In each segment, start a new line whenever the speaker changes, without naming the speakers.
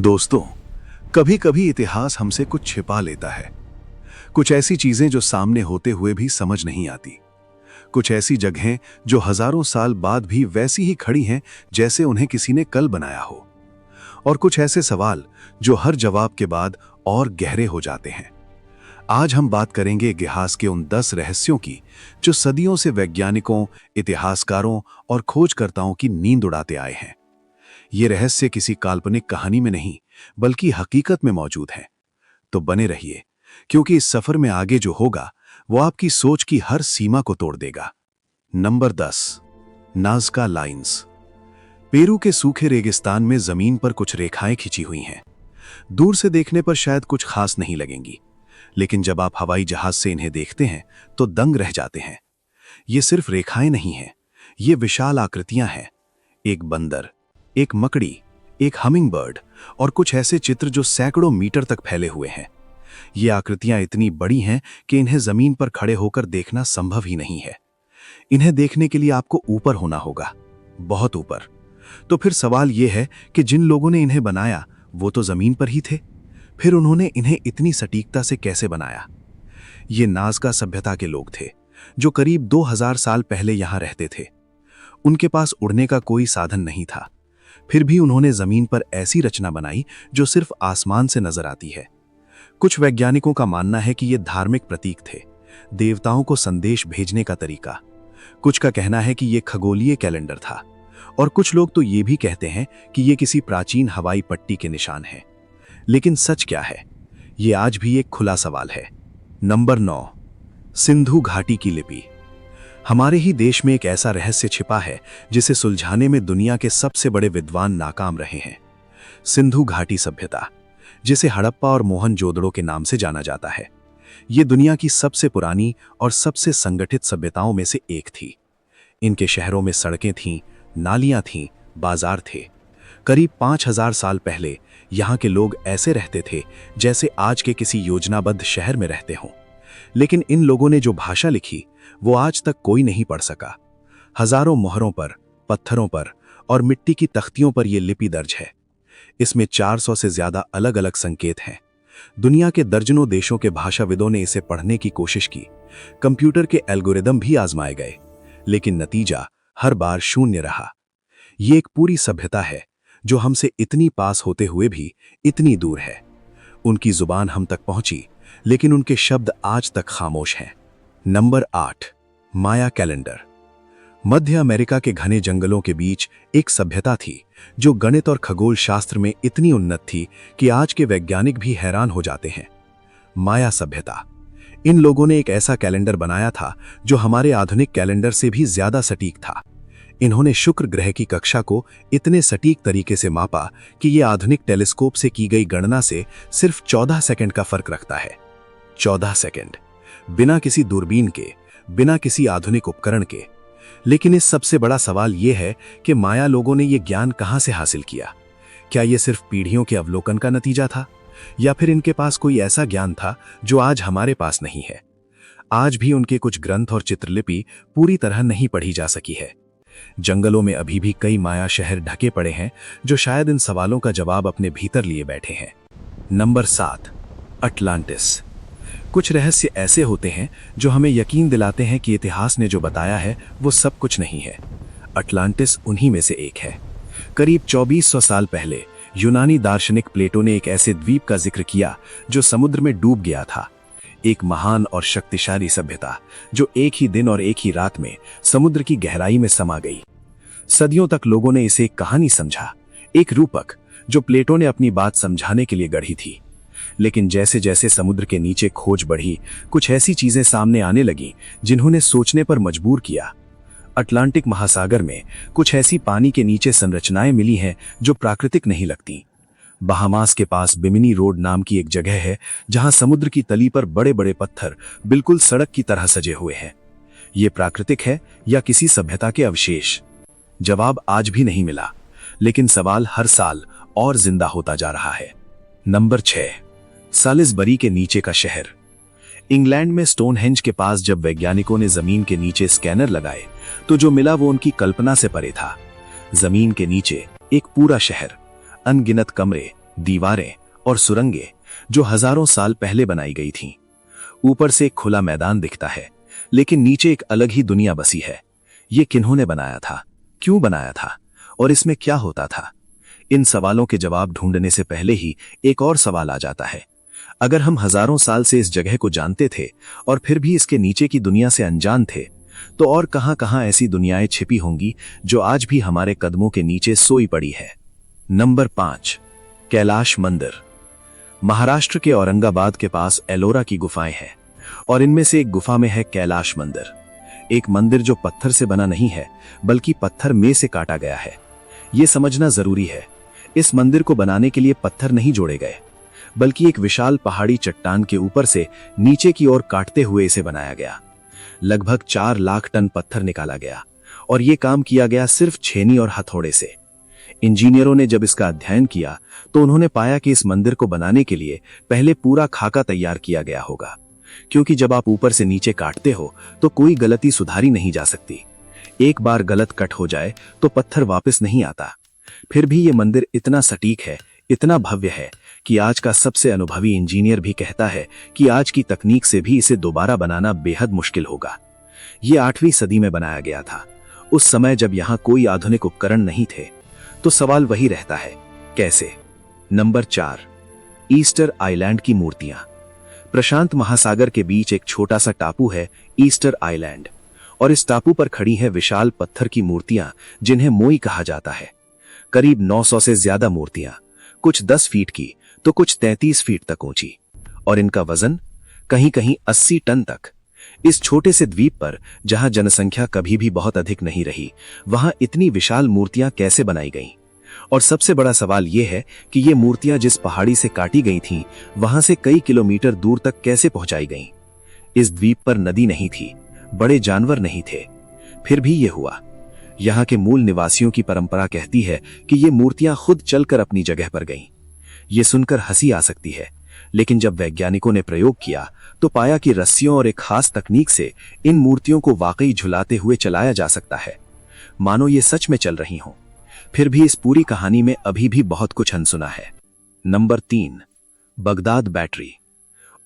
दोस्तों, कभी कभी इतिहास हमसे कुछ छिपा लेता है। कुछ ऐसी चीजें जो सामने होते हुए भी समझ नहीं आती। कुछ ऐसी जगहें जो हजारों साल बाद भी वैसी ही खड़ी हैं जैसे उन्हें किसी ने कल बनाया हो। और कुछ ऐसे सवाल जो हर जवाब के बाद और गहरे हो जाते हैं। आज हम बात करेंगे इतिहास के उन 10 रहस्यों की जो सदियों से वैज्ञानिकों, इतिहासकारों और खोजकर्ताओं की नींद उड़ाते आए हैं। ये रहस्य किसी काल्पनिक कहानी में नहीं बल्कि हकीकत में मौजूद हैं। तो बने रहिए, क्योंकि इस सफर में आगे जो होगा वो आपकी सोच की हर सीमा को तोड़ देगा। Number 10, Nazca lines. पेरू के सूखे रेगिस्तान में जमीन पर कुछ रेखाएं खिंची हुई हैं। दूर से देखने पर शायद कुछ खास नहीं लगेंगी, लेकिन जब आप हवाई जहाज से इन्हें देखते हैं तो दंग रह जाते हैं। ये सिर्फ रेखाएं नहीं हैं, ये विशाल आकृतियां हैं। एक बंदर, एक मकड़ी, एक हमिंग बर्ड और कुछ ऐसे चित्र जो सैकड़ों मीटर तक फैले हुए हैं। ये आकृतियां इतनी बड़ी हैं कि इन्हें जमीन पर खड़े होकर देखना संभव ही नहीं है। इन्हें देखने के लिए आपको ऊपर होना होगा, बहुत ऊपर। तो फिर सवाल यह है कि जिन लोगों ने इन्हें बनाया वो तो जमीन पर ही थे, फिर उन्होंने इन्हें इतनी सटीकता से कैसे बनाया? ये नाज़का सभ्यता के लोग थे जो करीब 2000 साल पहले यहां रहते थे। उनके पास उड़ने का कोई साधन नहीं था, फिर भी उन्होंने जमीन पर ऐसी रचना बनाई जो सिर्फ आसमान से नजर आती है। कुछ वैज्ञानिकों का मानना है कि ये धार्मिक प्रतीक थे, देवताओं को संदेश भेजने का तरीका। कुछ का कहना है कि ये खगोलीय कैलेंडर था, और कुछ लोग तो ये भी कहते हैं कि ये किसी प्राचीन हवाई पट्टी के निशान हैं। लेकिन सच क्या है, ये आज भी एक खुला सवाल है। नंबर 9, सिंधु घाटी की लिपि। हमारे ही देश में एक ऐसा रहस्य छिपा है जिसे सुलझाने में दुनिया के सबसे बड़े विद्वान नाकाम रहे हैं। सिंधु घाटी सभ्यता, जिसे हड़प्पा और मोहनजोदड़ो के नाम से जाना जाता है, ये दुनिया की सबसे पुरानी और सबसे संगठित सभ्यताओं में से एक थी। इनके शहरों में सड़कें थीं, नालियां थीं, बाजार थे। करीब 5000 साल पहले यहाँ के लोग ऐसे रहते थे जैसे आज के किसी योजनाबद्ध शहर में रहते हों। लेकिन इन लोगों ने जो भाषा लिखी वो आज तक कोई नहीं पढ़ सका। हजारों मोहरों पर, पत्थरों पर और मिट्टी की तख्तियों पर यह लिपि दर्ज है। इसमें 400 से ज्यादा अलग अलग संकेत हैं। दुनिया के दर्जनों देशों के भाषाविदों ने इसे पढ़ने की कोशिश की। कंप्यूटर के एल्गोरिदम भी आजमाए गए, लेकिन नतीजा हर बार शून्य रहा। ये एक पूरी सभ्यता है जो हमसे इतनी पास होते हुए भी इतनी दूर है। उनकी जुबान हम तक पहुंची, लेकिन उनके शब्द आज तक खामोश हैं। नंबर 8, माया कैलेंडर। मध्य अमेरिका के घने जंगलों के बीच एक सभ्यता थी जो गणित और खगोल शास्त्र में इतनी उन्नत थी कि आज के वैज्ञानिक भी हैरान हो जाते हैं। माया सभ्यता। इन लोगों ने एक ऐसा कैलेंडर बनाया था जो हमारे आधुनिक कैलेंडर से भी ज्यादा सटीक था। इन्होंने शुक्र ग्रह की कक्षा को इतने सटीक तरीके से मापा कि यह आधुनिक टेलीस्कोप से की गई गणना से सिर्फ 14 सेकंड का फर्क रखता है। 14 सेकंड, बिना किसी दूरबीन के, बिना किसी आधुनिक उपकरण के। लेकिन इस सबसे बड़ा सवाल यह है कि माया लोगों ने यह ज्ञान कहां से हासिल किया? क्या यह सिर्फ पीढ़ियों के अवलोकन का नतीजा था, या फिर इनके पास कोई ऐसा ज्ञान था जो आज हमारे पास नहीं है? आज भी उनके कुछ ग्रंथ और चित्रलिपि पूरी तरह नहीं पढ़ी जा सकी है। जंगलों में अभी भी कई माया शहर ढके पड़े हैं जो शायद इन सवालों का जवाब अपने भीतर लिए बैठे हैं। Number 7, Atlantis. कुछ रहस्य ऐसे होते हैं जो हमें यकीन दिलाते हैं कि इतिहास ने जो बताया है वो सब कुछ नहीं है। अटलांटिस उन्हीं में से एक है। करीब 2400 साल पहले यूनानी दार्शनिक प्लेटो ने एक ऐसे द्वीप का जिक्र किया जो समुद्र में डूब गया था। एक महान और शक्तिशाली सभ्यता जो एक ही दिन और एक ही रात में समुद्र की गहराई में समा गई। सदियों तक लोगों ने इसे एक कहानी समझा, एक रूपक जो प्लेटो ने अपनी बात समझाने के लिए गढ़ी थी। लेकिन जैसे जैसे समुद्र के नीचे खोज बढ़ी, कुछ ऐसी चीजें सामने आने लगी जिन्होंने सोचने पर मजबूर किया। अटलांटिक महासागर में कुछ ऐसी पानी के नीचे संरचनाएं मिली हैं जो प्राकृतिक नहीं लगती। बहामास के पास बिमिनी रोड नाम की एक जगह है जहां समुद्र की तली पर बड़े बड़े पत्थर बिल्कुल सड़क की तरह सजे हुए हैं। ये प्राकृतिक है या किसी सभ्यता के अवशेष? जवाब आज भी नहीं मिला, लेकिन सवाल हर साल और जिंदा होता जा रहा है। नंबर 6, सालिसबरी के नीचे का शहर। इंग्लैंड में स्टोनहेंज के पास जब वैज्ञानिकों ने जमीन के नीचे स्कैनर लगाए तो जो मिला वो उनकी कल्पना से परे था। जमीन के नीचे एक पूरा शहर, अनगिनत कमरे,
दीवारें और सुरंगें जो हजारों साल पहले बनाई गई थीं। ऊपर से एक खुला मैदान दिखता है, लेकिन नीचे एक अलग ही दुनिया बसी है। ये किन्होंने बनाया था, क्यों बनाया था और इसमें क्या होता था? इन सवालों के जवाब ढूंढने से पहले ही एक और सवाल आ जाता है। अगर हम हजारों साल से इस जगह को जानते थे और फिर भी इसके नीचे की दुनिया से अनजान थे, तो और कहां-कहां ऐसी दुनियाएं छिपी होंगी जो आज भी हमारे कदमों के नीचे सोई पड़ी है। नंबर 5, कैलाश मंदिर। महाराष्ट्र के औरंगाबाद के पास एलोरा की गुफाएं हैं और इनमें से एक गुफा में है कैलाश मंदिर। एक मंदिर जो पत्थर से बना नहीं है, बल्कि पत्थर में से काटा गया है। यह समझना जरूरी है, इस मंदिर को बनाने के लिए पत्थर नहीं जोड़े गए, बल्कि एक विशाल पहाड़ी चट्टान के ऊपर से नीचे की ओर काटते हुए इसे बनाया गया। लगभग 4 लाख टन पत्थर निकाला गया और यह काम किया गया सिर्फ छेनी और हथौड़े से। इंजीनियरों ने जब इसका अध्ययन किया तो उन्होंने पाया कि इस मंदिर को बनाने के लिए पहले पूरा खाका तैयार किया गया होगा, क्योंकि जब आप ऊपर से नीचे काटते हो तो कोई गलती सुधारी नहीं जा सकती। एक बार गलत कट हो जाए तो पत्थर वापस नहीं आता। फिर भी ये मंदिर इतना सटीक है, इतना भव्य है कि आज का सबसे अनुभवी इंजीनियर भी कहता है कि आज की तकनीक से भी इसे दोबारा बनाना बेहद मुश्किल होगा। ये 8वीं सदी में बनाया गया था, उस समय जब यहाँ कोई आधुनिक उपकरण नहीं थे। तो सवाल वही रहता है, कैसे? नंबर 4, ईस्टर आइलैंड की मूर्तियां। प्रशांत महासागर के बीच एक छोटा सा टापू है ईस्टर आइलैंड, और इस टापू पर खड़ी है विशाल पत्थर की मूर्तियां जिन्हें मोई कहा जाता है। करीब 900 से ज्यादा मूर्तियां, कुछ 10 फीट की तो कुछ 33 फीट तक ऊंची, और इनका वजन कहीं कहीं 80 टन तक। इस छोटे से द्वीप पर जहां जनसंख्या कभी भी बहुत अधिक नहीं रही, वहां इतनी विशाल मूर्तियां कैसे बनाई गईं? और सबसे बड़ा सवाल यह है कि ये मूर्तियां जिस पहाड़ी से काटी गई थीं, वहां से कई किलोमीटर दूर तक कैसे पहुंचाई गईं? इस द्वीप पर नदी नहीं थी, बड़े जानवर नहीं थे, फिर भी यह हुआ। यहाँ के मूल निवासियों की परंपरा कहती है कि ये मूर्तियां खुद चलकर अपनी जगह पर गईं। ये सुनकर हंसी आ सकती है, लेकिन जब वैज्ञानिकों ने प्रयोग किया तो पाया कि रस्सियों और एक खास तकनीक से इन मूर्तियों को वाकई झुलाते हुए चलाया जा सकता है, मानो ये सच में चल रही हों। फिर भी इस पूरी कहानी में अभी भी बहुत कुछ अनसुना है। Number 3, Baghdad battery.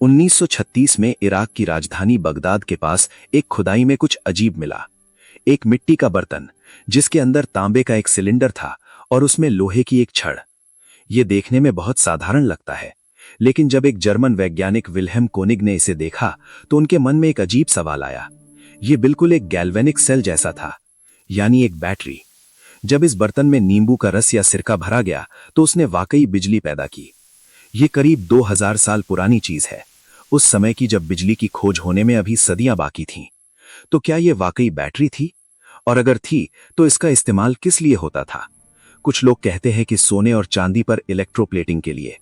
1936 में इराक की राजधानी बगदाद के पास एक खुदाई में कुछ अजीब मिला। एक मिट्टी का बर्तन जिसके अंदर तांबे का एक सिलेंडर था और उसमें लोहे की एक छड़। यह देखने में बहुत साधारण लगता है, लेकिन जब एक जर्मन वैज्ञानिक विल्हेम कोनिग ने इसे देखा तो उनके मन में एक अजीब सवाल आया। यह बिल्कुल एक गैल्वेनिक सेल जैसा था, यानी एक बैटरी। जब इस बर्तन में नींबू का रस या सिरका भरा गया तो उसने वाकई बिजली पैदा की। यह करीब 2000 साल पुरानी चीज है, उस समय की जब बिजली की खोज होने में अभी सदियां बाकी थीं। तो क्या यह वाकई बैटरी थी? और अगर थी तो इसका इस्तेमाल किस लिए होता था? कुछ लोग कहते हैं कि सोने और चांदी पर इलेक्ट्रोप्लेटिंग के लिए,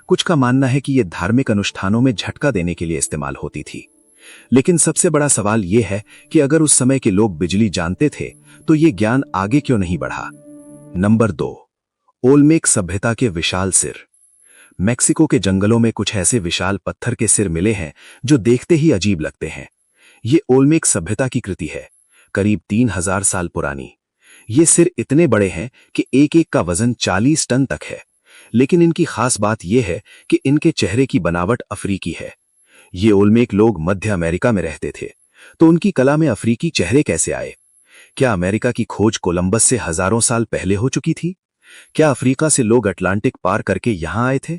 कुछ का मानना है कि यह धार्मिक अनुष्ठानों में झटका देने के लिए इस्तेमाल होती थी। लेकिन सबसे बड़ा सवाल यह है कि अगर उस समय के लोग बिजली जानते थे तो यह ज्ञान आगे क्यों नहीं बढ़ा? नंबर 2, ओल्मेक सभ्यता के विशाल सिर। मेक्सिको के जंगलों में कुछ ऐसे विशाल पत्थर के सिर मिले हैं जो देखते ही अजीब लगते हैं। ये ओल्मेक सभ्यता की कृति है, करीब 3000 साल पुरानी। ये सिर इतने बड़े हैं कि एक एक का वजन 40 टन तक है। लेकिन इनकी खास बात यह है कि इनके चेहरे की बनावट अफ्रीकी है। ये ओल्मेक लोग मध्य अमेरिका में रहते थे, तो उनकी कला में अफ्रीकी चेहरे कैसे आए? क्या अमेरिका की खोज कोलंबस से हजारों साल पहले हो चुकी थी? क्या अफ्रीका से लोग अटलांटिक पार करके यहां आए थे?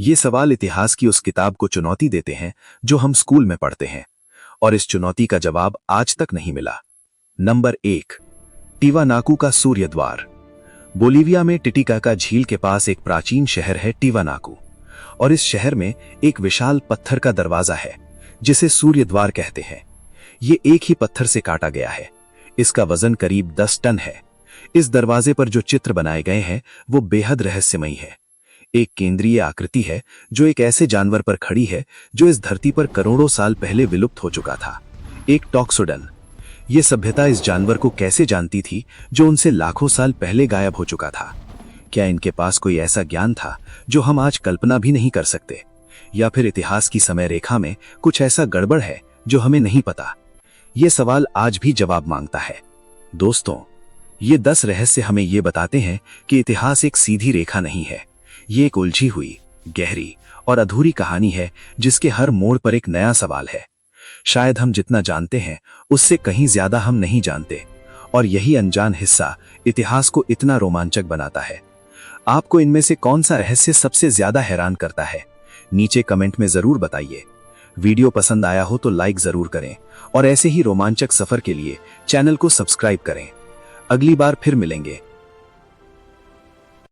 ये सवाल इतिहास की उस किताब को चुनौती देते हैं जो हम स्कूल में पढ़ते हैं, और इस चुनौती का जवाब आज तक नहीं मिला। नंबर 1, टिवानाकू का सूर्य द्वार। बोलीविया में टिटिकाका झील के पास एक प्राचीन शहर है टिवानाकू, और इस शहर में एक विशाल पत्थर का दरवाजा है जिसे सूर्य द्वार कहते हैं। ये एक ही पत्थर से काटा गया है। इसका वजन करीब 10 टन है। इस दरवाजे पर जो चित्र बनाए गए हैं वो बेहद रहस्यमयी है। एक केंद्रीय आकृति है जो एक ऐसे जानवर पर खड़ी है जो इस धरती पर करोड़ों साल पहले विलुप्त हो चुका था, एक टॉक्सोडन। ये सभ्यता इस जानवर को कैसे जानती थी जो उनसे लाखों साल पहले गायब हो चुका था? क्या इनके पास कोई ऐसा ज्ञान था जो हम आज कल्पना भी नहीं कर सकते? या फिर इतिहास की समय रेखा में कुछ ऐसा गड़बड़ है जो हमें नहीं पता? ये सवाल आज भी जवाब मांगता है। दोस्तों, ये 10 रहस्य हमें ये बताते हैं कि इतिहास एक सीधी रेखा नहीं है, ये एक उलझी हुई, गहरी और अधूरी कहानी है जिसके हर मोड़ पर एक नया सवाल है। शायद हम जितना जानते हैं उससे कहीं ज्यादा हम नहीं जानते, और यही अनजान हिस्सा इतिहास को इतना रोमांचक बनाता है। आपको इनमें से कौन सा रहस्य सबसे ज्यादा हैरान करता है? नीचे कमेंट में जरूर बताइए। वीडियो पसंद आया हो तो लाइक जरूर करें और ऐसे ही रोमांचक सफर के लिए चैनल को सब्सक्राइब करें। अगली बार फिर मिलेंगे